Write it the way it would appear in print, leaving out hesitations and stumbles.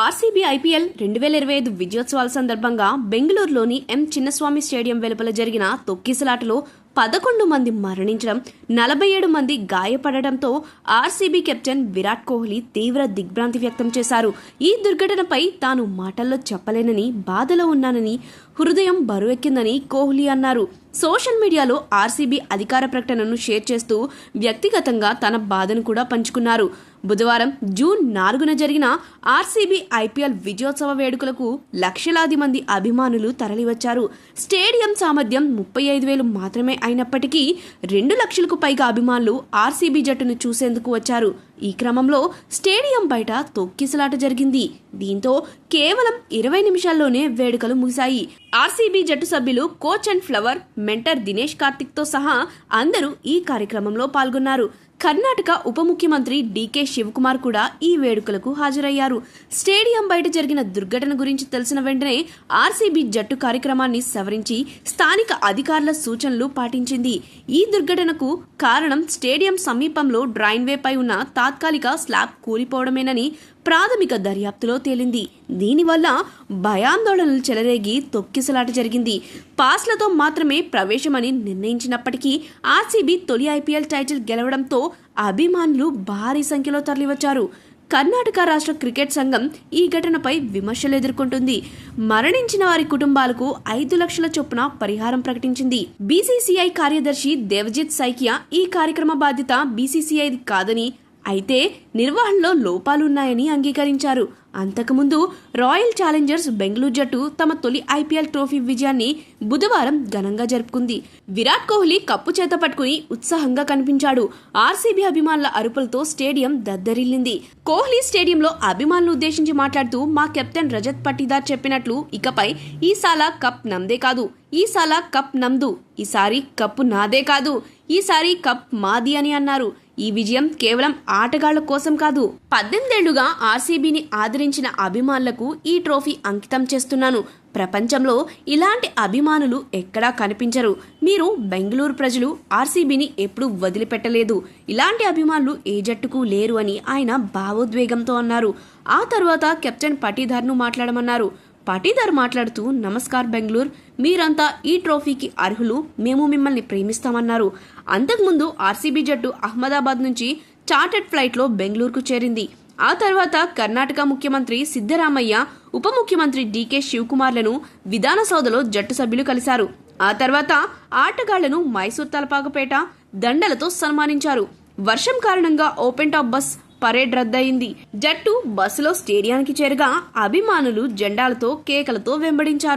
RCB IPL 2025 విజయోత్సవాల సందర్భంగా బెంగళూరులోని ఎం Chinnaswamy stadium వెలుపల జరిగిన తొక్కిసలాటలో 11 మంది మరణించడం, 47 మంది గాయపడడంతో ఆర్సీబీ కెప్టెన్ విరాట్ కోహ్లీ తీవ్ర దిగ్భ్రాంతి వ్యక్తం చేశారు. ఈ దుర్ఘటనపై తాను మాటల్లో చెప్పలేనని, బాధలో ఉన్నానని, హృదయం బరువెక్కిందని కోహ్లీ అన్నారు. సోషల్ మీడియాలో ఆర్సీబీ అధికార ప్రకటనను షేర్ చేస్తూ వ్యక్తిగతంగా తన బాధను కూడా పంచుకున్నారు. బుధవారం జూన్ 4న జరిగిన ఆర్సీబీ ఐపీఎల్ విజయోత్సవ వేడుకలకు లక్షలాది మంది అభిమానులు తరలివచ్చారు. స్టేడియం సామర్థ్యం 35,000 మాత్రమే అయినప్పటికీ 2 లక్షలకు పైగా అభిమానులు ఆర్సీబీ జట్టును చూసేందుకు వచ్చారు. ఈ క్రమంలో స్టేడియం బయట తొక్కిసలాట జరిగింది. దీంతో కేవలం 20 నిమిషాల్లోనే వేడుకలు ముగిశాయి. ఆర్సీబీ జట్టు సభ్యులు, coach and flower, mentor Dinesh Karthik తో సహా అందరూ ఈ కార్యక్రమంలో పాల్గొన్నారు. కర్ణాటక ఉప ముఖ్యమంత్రి డీకే శివకుమార్ కూడా ఈ వేడుకలకు హాజరయ్యారు. స్టేడియం బయట జరిగిన దుర్ఘటన గురించి తెలిసిన వెంటనే ఆర్సీబీ జట్టు కార్యక్రమాన్ని సవరించి స్థానిక అధికారుల సూచనలు పాటించింది. ఈ దుర్ఘటనకు కారణం స్టేడియం సమీపంలో డ్రైన్వేపై ఉన్న తాత్కాలిక స్లాబ్ కూలిపోవడమేనని ప్రాథమిక దర్యాప్తులో తేలింది. దీనివల్ల భయాందోళనలు చెలరేగి తొక్కిసలాట జరిగింది. పాస్లతో మాత్రమే ప్రవేశమని నిర్ణయించినప్పటికీ ఆర్సీబీ తొలి ఐపీఎల్ టైటిల్ గెలవడంతో అభిమానులు భారీ సంఖ్యలో తరలివచ్చారు. కర్ణాటక రాష్ట్ర క్రికెట్ సంఘం ఈ ఘటనపై విమర్శలు ఎదుర్కొంటుంది. మరణించిన వారి కుటుంబాలకు 5 లక్షల చొప్పున పరిహారం ప్రకటించింది. బీసీసీఐ కార్యదర్శి దేవజిత్ సైకియా ఈ కార్యక్రమ బాధ్యత బీసీసీఐది కాదని, అయితే నిర్వహణలో లోపాలున్నాయని అంగీకరించారు. అంతకుముందు రాయల్ ఛాలెంజర్స్ బెంగళూరు జట్టు తమ తొలి ఐపీఎల్ ట్రోఫీ విజయాన్ని బుధవారం ఘనంగా జరుపుకుంది. విరాట్ కోహ్లీ కప్పు చేత పట్టుకుని ఉత్సాహంగా కనిపించాడు. ఆర్సీబీ అభిమానుల అరుపులతో స్టేడియం దద్దరిల్లింది. కోహ్లీ స్టేడియంలో అభిమానులు ఉద్దేశించి మాట్లాడుతూ, మా కెప్టెన్ రజత్ పట్టిదార్ చెప్పినట్లు ఇకపై ఈసాల కప్ నమ్దే కాదు, ఈసాల కప్ నమ్దు, ఈసారి కప్పు నాదే కాదు, ఈసారి కప్ మాది అని అన్నారు. ఈ విజయం కేవలం ఆటగాళ్ల కోసం కాదు, 18 ఏళ్లుగా ఆర్సీబీని ఆదరించిన అభిమానులకు ఈ ట్రోఫీ అంకితం చేస్తున్నాను. ప్రపంచంలో ఇలాంటి అభిమానులు ఎక్కడా కనిపించరు. మీరు బెంగళూరు ప్రజలు ఆర్సీబీని ఎప్పుడూ వదిలిపెట్టలేదు. ఇలాంటి అభిమానులు ఏ జట్టుకు లేరు అని ఆయన భావోద్వేగంతో అన్నారు. ఆ తర్వాత కెప్టెన్ పటీదార్ను మాట్లాడమన్నారు. పటీదార్ మాట్లాడుతూ, నమస్కార్ బెంగళూరు, మీరంతా ఈ ట్రోఫీకి అర్హులు, మేము మిమ్మల్ని ప్రేమిస్తామన్నారు. అంతకుముందు ఆర్సీబీ జట్టు అహ్మదాబాద్ నుంచి చార్టర్డ్ ఫ్లైట్లో బెంగళూరుకు చేరింది. ఆ తర్వాత కర్ణాటక ముఖ్యమంత్రి సిద్ధరామయ్య, ఉప ముఖ్యమంత్రి డీకే శివకుమార్లను విధాన సౌధలో జట్టు సభ్యులు కలిశారు. ఆ తర్వాత ఆటగాళ్లను మైసూర్ తలపాకపేట దండలతో సన్మానించారు. వర్షం కారణంగా ఓపెన్ టాప్ బస్ పరేడ్ రద్దయింది. జట్టు బస్సులో స్టేడియానికి చేరగా అభిమానులు జెండాలతో, కేకలతో వెంబడించారు.